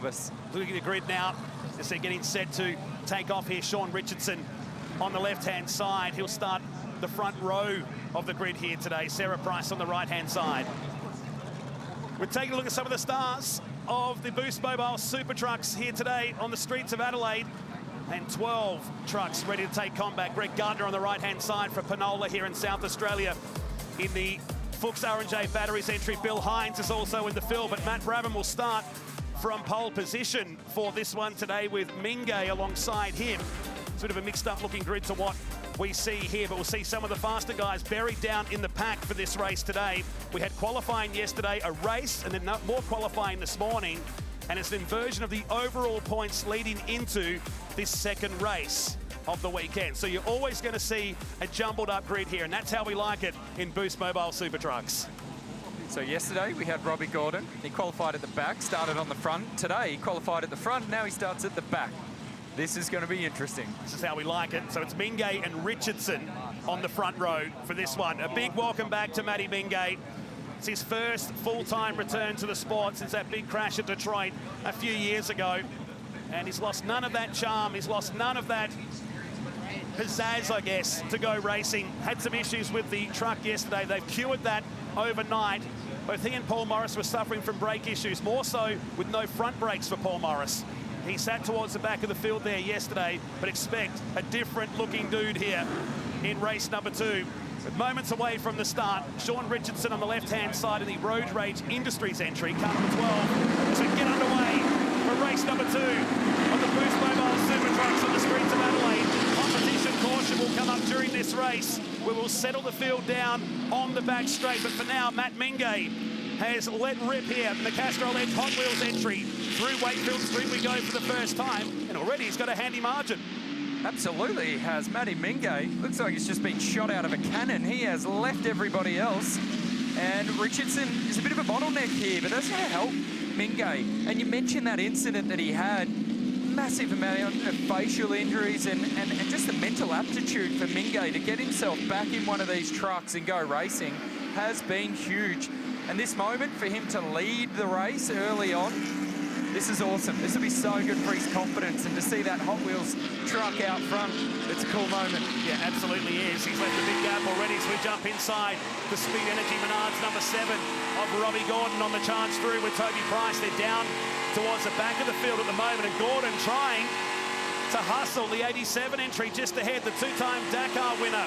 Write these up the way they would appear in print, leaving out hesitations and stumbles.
Looking at the grid now, as they're getting set to take off here. Sean Richardson on the left-hand side. He'll start the front row of the grid here today. Sarah Price on the right-hand side. We're taking a look at some of the stars of the Boost Mobile Super Trucks here today on the streets of Adelaide. And 12 trucks ready to take combat. Greg Gardner on the right-hand side for Panola here in South Australia. In the Fuchs R&J Batteries entry, Bill Hines is also in the field, but Matt Brabham will start from pole position for this one today with Mingay alongside him. It's a bit of a mixed up looking grid to what we see here, but we'll see some of the faster guys buried down in the pack for this race today. We had qualifying yesterday, a race, and then more qualifying this morning, and it's an inversion of the overall points leading into this second race of the weekend. So you're always going to see a jumbled up grid here, and that's how we like it in Boost Mobile Super Trucks. So yesterday we had Robbie Gordon. He qualified at the back, started on the front. Today he qualified at the front, now he starts at the back. This is going to be interesting. This is how we like it. So it's Mingay and Richardson on the front row for this one. A big welcome back to Matty Mingay. It's his first full-time return to the sport since that big crash at Detroit a few years ago. And he's lost none of that charm. He's lost none of that pizzazz, I guess, to go racing. Had some issues with the truck yesterday. They've cured that overnight. Both he and Paul Morris were suffering from brake issues, more so with no front brakes for Paul Morris. He sat towards the back of the field there yesterday, but expect a different looking dude here in race number 2. With moments away from the start, Sean Richardson on the left-hand side of the Road Rage Industries entry, car number 12. So get underway for race number 2 on the Boost Mobile Super Trucks on the streets of Adelaide. Competition caution will come up during this race. We will settle the field down on the back straight, but for now, Matt Mingay has let rip here in the Castrol Edge Hot Wheels entry. Through Wakefield Street we go for the first time, and already he's got a handy margin. Absolutely he has. Matty Mingay looks like he's just been shot out of a cannon. He has left everybody else, and Richardson is a bit of a bottleneck here, but that's going to help Mingay. And you mentioned that incident that he had, massive amount of facial injuries and just the mental aptitude for Mingay to get himself back in one of these trucks and go racing has been huge. And this moment for him to lead the race early on, this is awesome. This will be so good for his confidence, and to see that Hot Wheels truck out front, it's a cool moment. Yeah, absolutely is. He's left a big gap already, so we jump inside the Speed Energy Menards number 7 of Robbie Gordon on the charge through with Toby Price. They're down towards the back of the field at the moment, and Gordon trying to hustle the 87 entry just ahead, the 2-time Dakar winner.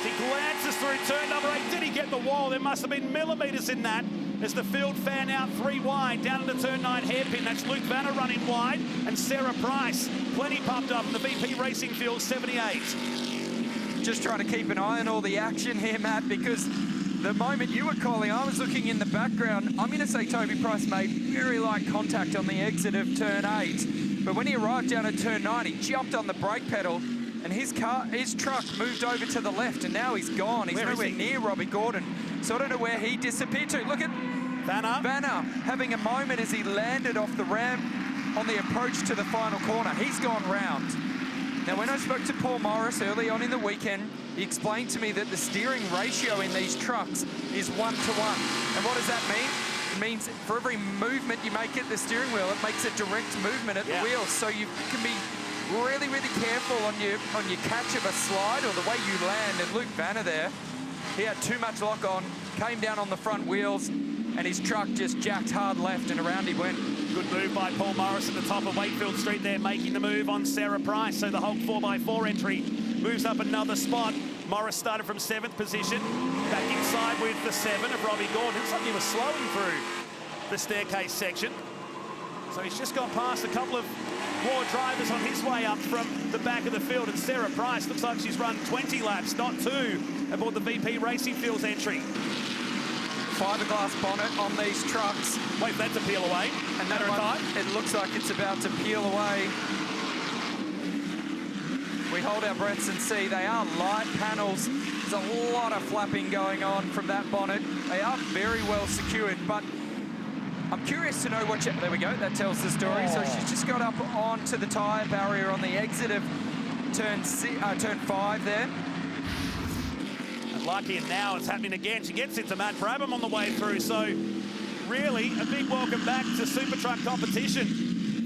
He glances through turn number 8. Did he get the wall? There must have been millimetres in that as the field fan out 3 wide down into turn 9 hairpin. That's Luke Vanner running wide, and Sarah Price plenty pumped up in the VP Racing Field 78. Just trying to keep an eye on all the action here, Matt, because the moment you were calling, I was looking in the background. I'm going to say Toby Price made very light contact on the exit of turn 8, but when he arrived down at turn 9, he jumped on the brake pedal, and his truck moved over to the left, and now he's gone. He's nowhere near Robbie Gordon. So I don't know where he disappeared to. Look at Vanner having a moment as he landed off the ramp on the approach to the final corner. He's gone round. Now, when I spoke to Paul Morris early on in the weekend, he explained to me that the steering ratio in these trucks is 1-to-1. And what does that mean? It means for every movement you make at the steering wheel, it makes a direct movement at the wheels. So you can be really, really careful on your catch of a slide or the way you land. And Luke Vanner there, he had too much lock on, came down on the front wheels, and his truck just jacked hard left, and around he went. Good move by Paul Morris at the top of Wakefield Street there, making the move on Sarah Price. So the Hulk 4x4 entry moves up another spot. Morris started from 7th position, back inside with the 7 of Robbie Gordon. Looks like he was slowing through the staircase section. So he's just got past a couple of more drivers on his way up from the back of the field, and Sarah Price looks like she's run 20 laps, not 2, aboard the VP Racing Fields entry. Fiberglass bonnet on these trucks. Wait for that to peel away. And that one, it looks like it's about to peel away. We hold our breaths and see they are light panels. There's a lot of flapping going on from that bonnet. They are very well secured, but I'm curious to know what there we go, that tells the story. So she's just got up onto the tyre barrier on the exit of turn 5 there. Lucky, and now it's happening again. She gets into Matt Brabham on the way through. So really a big welcome back to Super Truck competition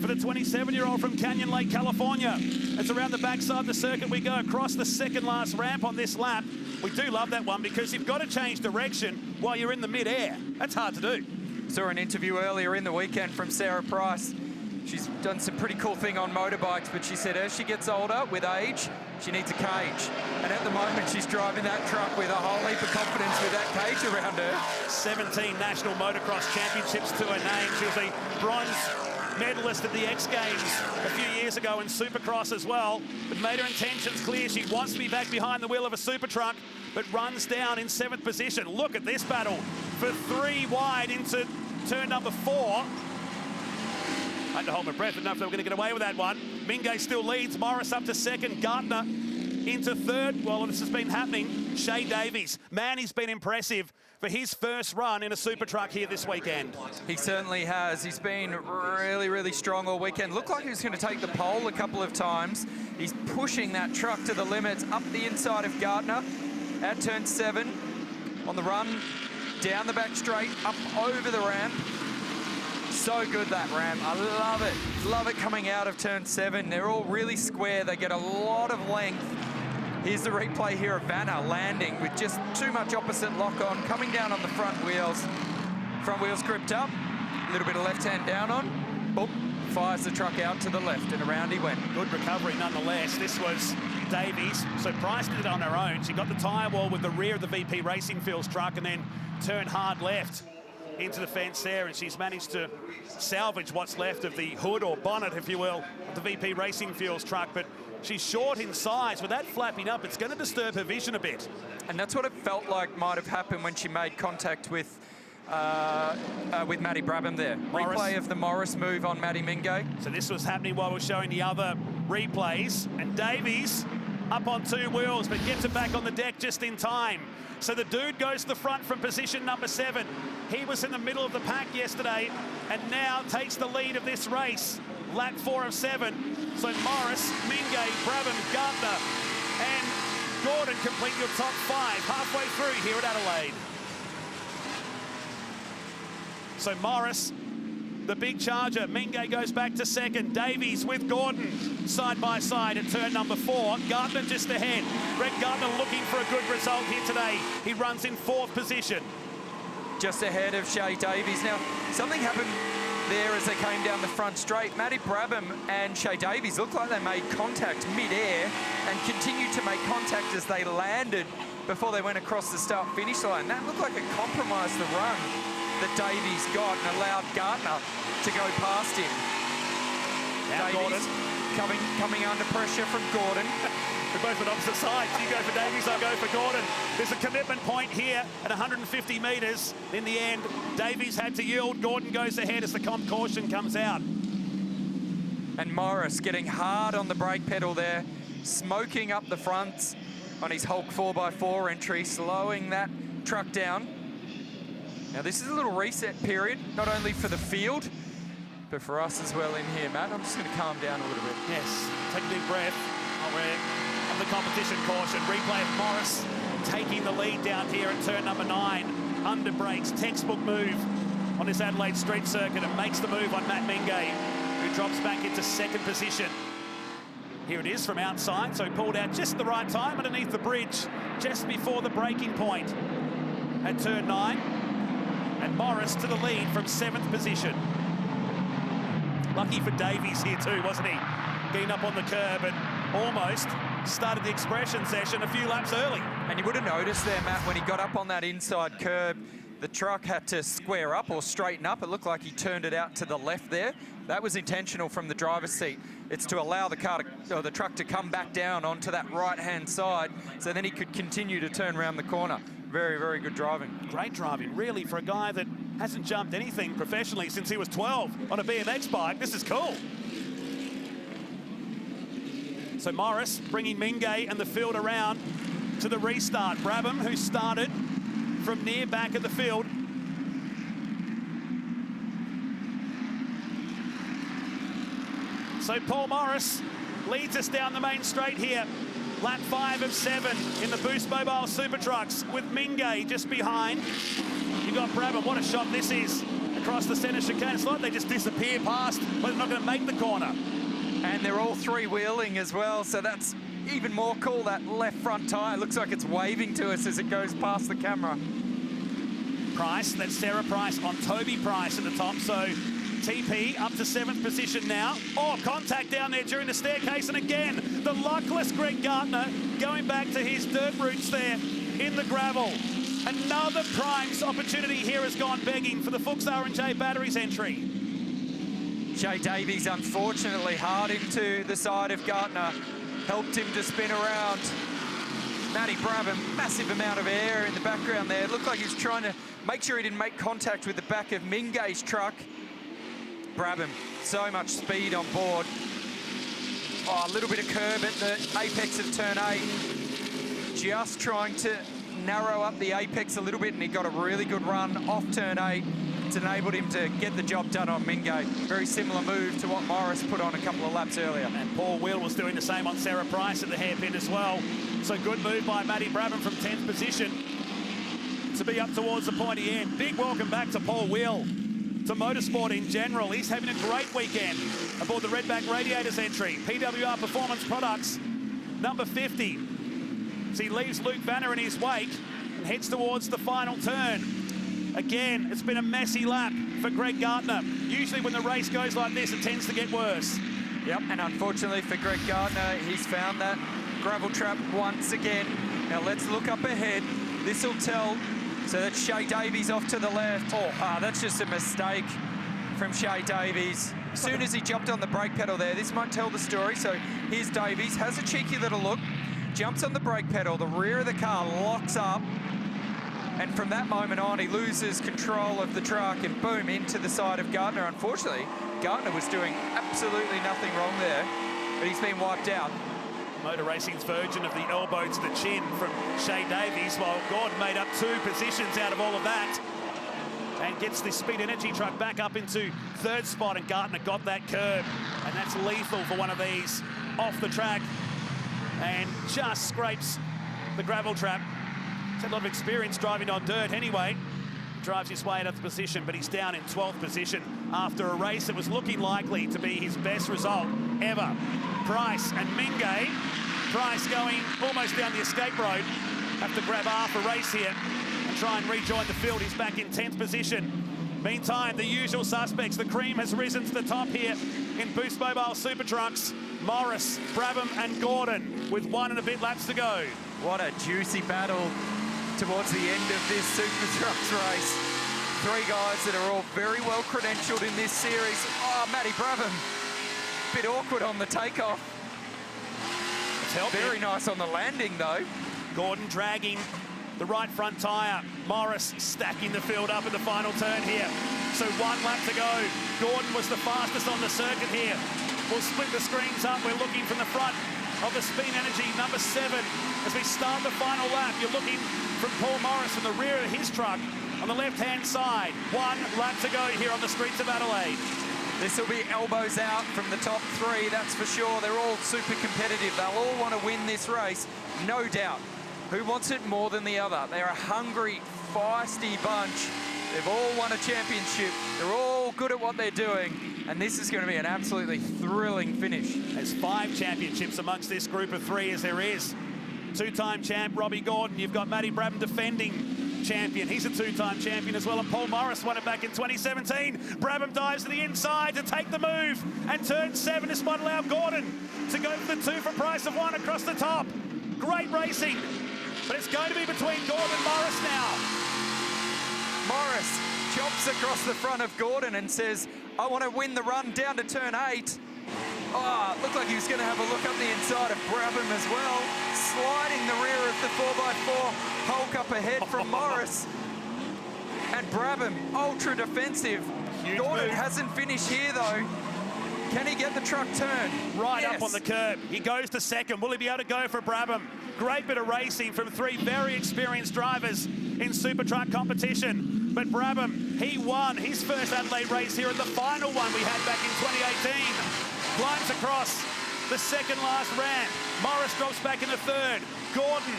for the 27-year-old from Canyon Lake, California. It's around the backside of the circuit we go, across the second last ramp on this lap. We do love that one because you've got to change direction while you're in the mid-air. That's hard to do. Saw an interview earlier in the weekend from Sarah Price. She's done some pretty cool thing on motorbikes, but she said as she gets older, with age, she needs a cage. And at the moment, she's driving that truck with a whole heap of confidence with that cage around her. 17 national motocross championships to her name. She was a bronze medalist at the X Games a few years ago in Supercross as well, but made her intentions clear. She wants to be back behind the wheel of a super truck, but runs down in 7th position. Look at this battle for 3 wide into turn number 4. I had to hold my breath. Didn't know if they were going to get away with that one. Mingay still leads. Morris up to 2nd. Gardner into 3rd. Well, this has been happening. Shay Davies. Man, he's been impressive for his first run in a super truck here this weekend. He certainly has. He's been really, really strong all weekend. Looked like he was going to take the pole a couple of times. He's pushing that truck to the limits up the inside of Gardner at turn 7 on the run down the back straight, up over the ramp. So good, that ramp. I love it. Love it coming out of turn 7. They're all really square. They get a lot of length. Here's the replay here of Vanna landing with just too much opposite lock on, coming down on the front wheels. Front wheels gripped up, a little bit of left hand down on. Boom, fires the truck out to the left and around he went. Good recovery nonetheless. This was Davies. So Price did it on her own. She got the tyre wall with the rear of the VP Racing Fields truck and then turned hard left into the fence there, and she's managed to salvage what's left of the hood or bonnet, if you will, of the VP Racing Fuels truck. But she's short in size. With that flapping up, it's going to disturb her vision a bit. And that's what it felt like might have happened when she made contact with Maddie Brabham there. Morris. Replay of the Morris move on Maddie Mingay. So this was happening while we're showing the other replays. And Davies up on 2 wheels, but gets it back on the deck just in time. So the dude goes to the front from position number 7. He was in the middle of the pack yesterday and now takes the lead of this race. Lap 4 of 7. So Morris, Mingay, Brabham, Gardner and Gordon complete your top 5 halfway through here at Adelaide. So Morris, the big charger. Mingay goes back to 2nd. Davies with Gordon side by side at turn number 4. Gardner just ahead. Brett Gardner looking for a good result here today. He runs in 4th position. Just ahead of Shay Davies. Now, something happened there as they came down the front straight. Maddie Brabham and Shay Davies looked like they made contact mid-air and continued to make contact as they landed before they went across the start-finish line. That looked like it compromised the run that Davies got and allowed Gardner to go past him. Now Davies coming under pressure from Gordon. We're both on opposite sides. You go for Davies, I'll go for Gordon. There's a commitment point here at 150 metres. In the end, Davies had to yield. Gordon goes ahead as the caution comes out. And Morris getting hard on the brake pedal there, smoking up the front on his Hulk 4x4 entry, slowing that truck down. Now this is a little reset period, not only for the field, but for us as well in here, Matt. I'm just going to calm down a little bit. Yes, take a deep breath. Of the competition caution. Replay of Morris taking the lead down here at turn number 9. Under brakes, textbook move on this Adelaide street circuit and makes the move on Matt Mingay, who drops back into 2nd position. Here it is from outside, so he pulled out just the right time underneath the bridge, just before the braking point at turn 9. And Morris to the lead from 7th position. Lucky for Davies here too, wasn't he? Getting up on the curb and almost started the expression session a few laps early. And you would have noticed there, Matt, when he got up on that inside curb, the truck had to square up or straighten up. It looked like he turned it out to the left there. That was intentional from the driver's seat. It's to allow the truck to come back down onto that right-hand side, so then he could continue to turn around the corner. Very, very good driving. Great driving, really, for a guy that hasn't jumped anything professionally since he was 12 on a BMX bike. This is cool. So Morris bringing Mingay and the field around to the restart. Brabham, who started from near back of the field. So Paul Morris leads us down the main straight here. Lap 5 of 7 in the Boost Mobile Super Trucks with Mingay just behind. You got Brabham. What a shot this is. across the centre chicane. It's like they just disappear past, but they're not going to make the corner. And they're all three-wheeling as well, so that's even more cool. That left front tyre looks like it's waving to us as it goes past the camera. Price, that's Sarah Price on Toby Price at the top. So TP up to 7th position now. Oh, contact down there during the staircase. And again, the luckless Greg Gardner going back to his dirt roots there in the gravel. Another Prime's opportunity here has gone begging for the Fuchs R&J Batteries entry. Shay Davies, unfortunately, hard into the side of Gardner. Helped him to spin around. Matty Brabham, massive amount of air in the background there. It looked like he was trying to make sure he didn't make contact with the back of Mingay's truck. Brabham, so much speed on board. Oh, a little bit of curb at the apex of turn 8. Just trying to narrow up the apex a little bit, and he got a really good run off turn 8. It's enabled him to get the job done on Mingay. Very similar move to what Morris put on a couple of laps earlier. And Paul Will was doing the same on Sarah Price at the hairpin as well. So good move by Matty Brabham from 10th position to be up towards the pointy end. Big welcome back to Paul Will, to motorsport in general. He's having a great weekend aboard the Redback Radiators entry. PWR Performance Products, number 50. So he leaves Luke Vanner in his wake and heads towards the final turn. Again, it's been a messy lap for Greg Gardner. Usually when the race goes like this, it tends to get worse. Yep, and unfortunately for Greg Gardner, he's found that gravel trap once again. Now let's look up ahead. This will tell. So that's Shay Davies off to the left. Oh, that's just a mistake from Shay Davies. As soon as he jumped on the brake pedal there, this might tell the story. So here's Davies, has a cheeky little look, jumps on the brake pedal, the rear of the car locks up, and from that moment on, he loses control of the truck and boom, into the side of Gardner. Unfortunately, Gardner was doing absolutely nothing wrong there, but he's been wiped out. Motor Racing's version of the elbow to the chin from Shay Davies, while Gordon made up 2 positions out of all of that and gets the Speed Energy truck back up into 3rd spot, and Gardner got that curb, and that's lethal for one of these off the track and just scrapes the gravel trap. He's had a lot of experience driving on dirt anyway. Drives his way out of the position, but he's down in 12th position after a race that was looking likely to be his best result ever. Price and Mingay. Price going almost down the escape road. Have to grab half a race here and try and rejoin the field. He's back in 10th position. Meantime, the usual suspects. The cream has risen to the top here in Boost Mobile Super Trucks. Morris, Brabham and Gordon with 1 and a bit laps to go. What a juicy battle towards the end of this Super Trucks race. 3 guys that are all very well credentialed in this series. Oh, Matty Brabham, bit awkward on the takeoff. Very nice on the landing though. Gordon dragging the right front tyre. Morris stacking the field up in the final turn here. So 1 lap to go. Gordon was the fastest on the circuit here. We'll split the screens up. We're looking from the front of the Speed Energy number 7 as we start the final lap. You're looking from Paul Morris from the rear of his truck on the left-hand side. 1 lap to go here on the streets of Adelaide. This will be elbows out from the top 3, that's for sure. They're all super competitive. They'll all want to win this race, no doubt. Who wants it more than the other? They're a hungry, feisty bunch. They've all won a championship. They're all good at what they're doing. And this is going to be an absolutely thrilling finish. There's 5 championships amongst this group of 3 as there is. 2-time champ Robbie Gordon. You've got Matty Brabham defending champion. He's a 2-time champion as well. And Paul Morris won it back in 2017. Brabham dives to the inside to take the move. And turn 7, this might allow Gordon to go for the 2 for a price of 1 across the top. Great racing. But it's going to be between Gordon and Morris now. Morris chops across the front of Gordon and says, I want to win the run down to turn 8. Oh, looked like he was going to have a look up the inside of Brabham as well. Sliding the rear of the 4x4. Hulk up ahead from Morris. And Brabham, ultra defensive. Huge Gordon move. Hasn't finished here though. Can he get the truck turned? Right Yes. up on the curb. He goes to 2nd. Will he be able to go for Brabham? Great bit of racing from 3 very experienced drivers in Super Truck competition. But Brabham, he won his first Adelaide race here in the final one we had back in 2018. Climbs across the 2nd last ramp. Morris drops back in the 3rd. Gordon,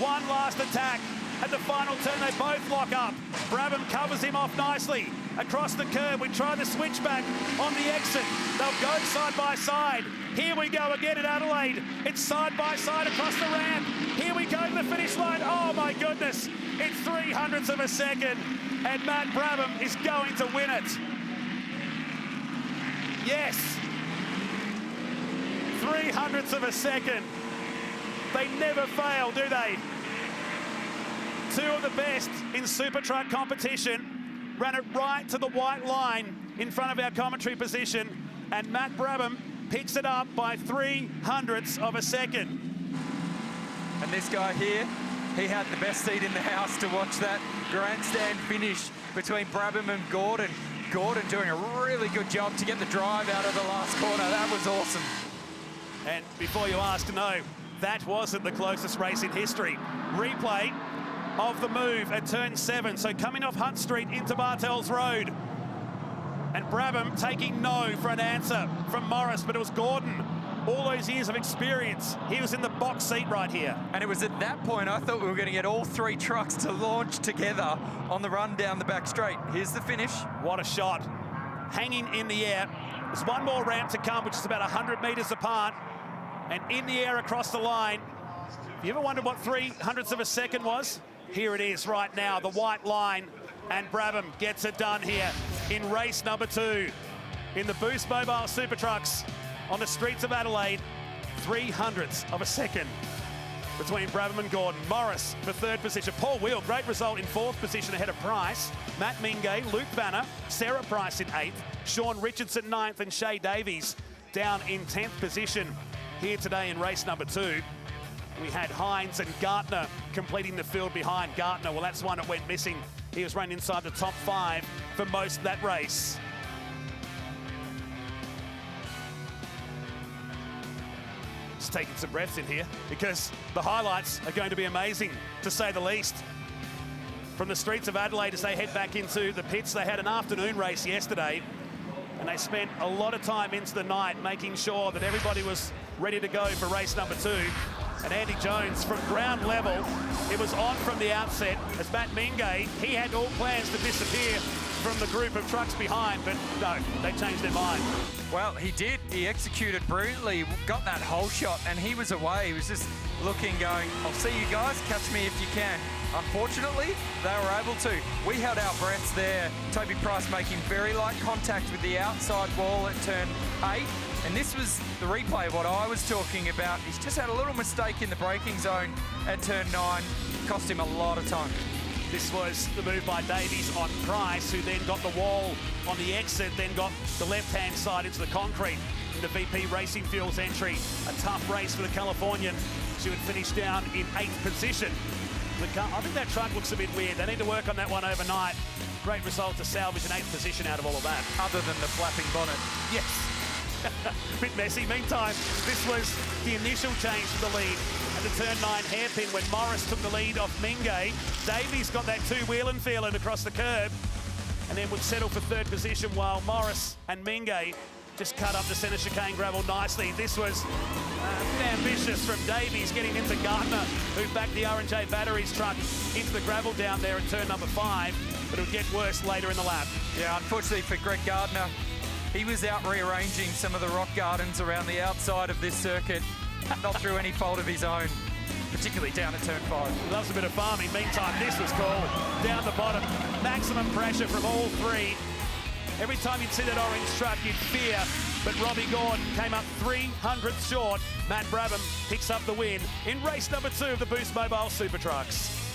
1 last attack. At the final turn, they both lock up. Brabham covers him off nicely. across the curb. We try the switchback on the exit. They'll go side by side. Here we go again at Adelaide. It's side by side across the ramp. Here we go to the finish line. Oh my goodness. It's 300ths of a second. And Matt Brabham is going to win it. Yes. 300ths of a second. They never fail, do they? Two of the best in Super Truck competition ran it right to the white line in front of our commentary position, and Matt Brabham picks it up by 300ths of a second. And this guy here, he had the best seat in the house to watch that grandstand finish between Brabham and Gordon. Gordon doing a really good job to get the drive out of the last corner. That was awesome. And before you ask, no, that wasn't the closest race in history. Replay of the move at turn 7. So coming off Hunt Street into Bartels Road. And Brabham taking no for an answer from Morris, but it was Gordon. All those years of experience, he was in the box seat right here. And it was at that point I thought we were going to get all three trucks to launch together on the run down the back straight. Here's the finish. What a shot. Hanging in the air. There's one more ramp to come, which is about 100 metres apart. And in the air across the line. You ever wondered what 300ths of a second was? Here it is right now, the white line. And Brabham gets it done here in race number 2 in the Boost Mobile Super Trucks on the streets of Adelaide. 300ths of a second between Brabham and Gordon. Morris for 3rd position. Paul Wheel, great result in 4th position ahead of Price. Matt Mingay, Luke Banner, Sarah Price in 8th. Sean Richardson 9th, and Shay Davies down in 10th position here today in race number 2. We had Hines and Gartner completing the field behind. Gartner, well, that's one that went missing. He was running inside the top 5 for most of that race. Just taking some breaths in here because the highlights are going to be amazing, to say the least. From the streets of Adelaide as they head back into the pits, they had an afternoon race yesterday and they spent a lot of time into the night making sure that everybody was ready to go for race number 2. And Andy Jones, from ground level, it was on from the outset as Matt Mingay, he had all plans to disappear from the group of trucks behind, but no, they changed their mind. Well, he did. He executed brilliantly, got that whole shot, and he was away. He was just looking, going, I'll see you guys, catch me if you can. Unfortunately, they were able to. We held our breaths there. Toby Price making very light contact with the outside wall at turn 8. And this was the replay of what I was talking about. He's just had a little mistake in the braking zone at turn 9. Cost him a lot of time. This was the move by Davies on Price, who then got the wall on the exit, then got the left-hand side into the concrete in the VP Racing Fuels entry. A tough race for the Californian. She would finish down in 8th position. I think that truck looks a bit weird. They need to work on that one overnight. Great result to salvage an 8th position out of all of that. Other than the flapping bonnet. Yes. Bit messy. Meantime, this was the initial change to the lead at the turn 9 hairpin when Morris took the lead off Mingay. Davies got that 2-wheeling feeling across the curb and then would settle for 3rd position while Morris and Mingay just cut up the centre chicane gravel nicely. This was ambitious from Davies getting into Gartner, who backed the R&J Batteries truck into the gravel down there at turn number 5, but it would get worse later in the lap. Yeah, unfortunately for Greg Gardner, he was out rearranging some of the rock gardens around the outside of this circuit, not through any fault of his own, particularly down at turn 5. Loves a bit of farming. Meantime, this was cool. Down the bottom, maximum pressure from all 3. Every time you'd see that orange truck, you'd fear, but Robbie Gordon came up 300ths short. Matt Brabham picks up the win in race number 2 of the Boost Mobile Super Trucks.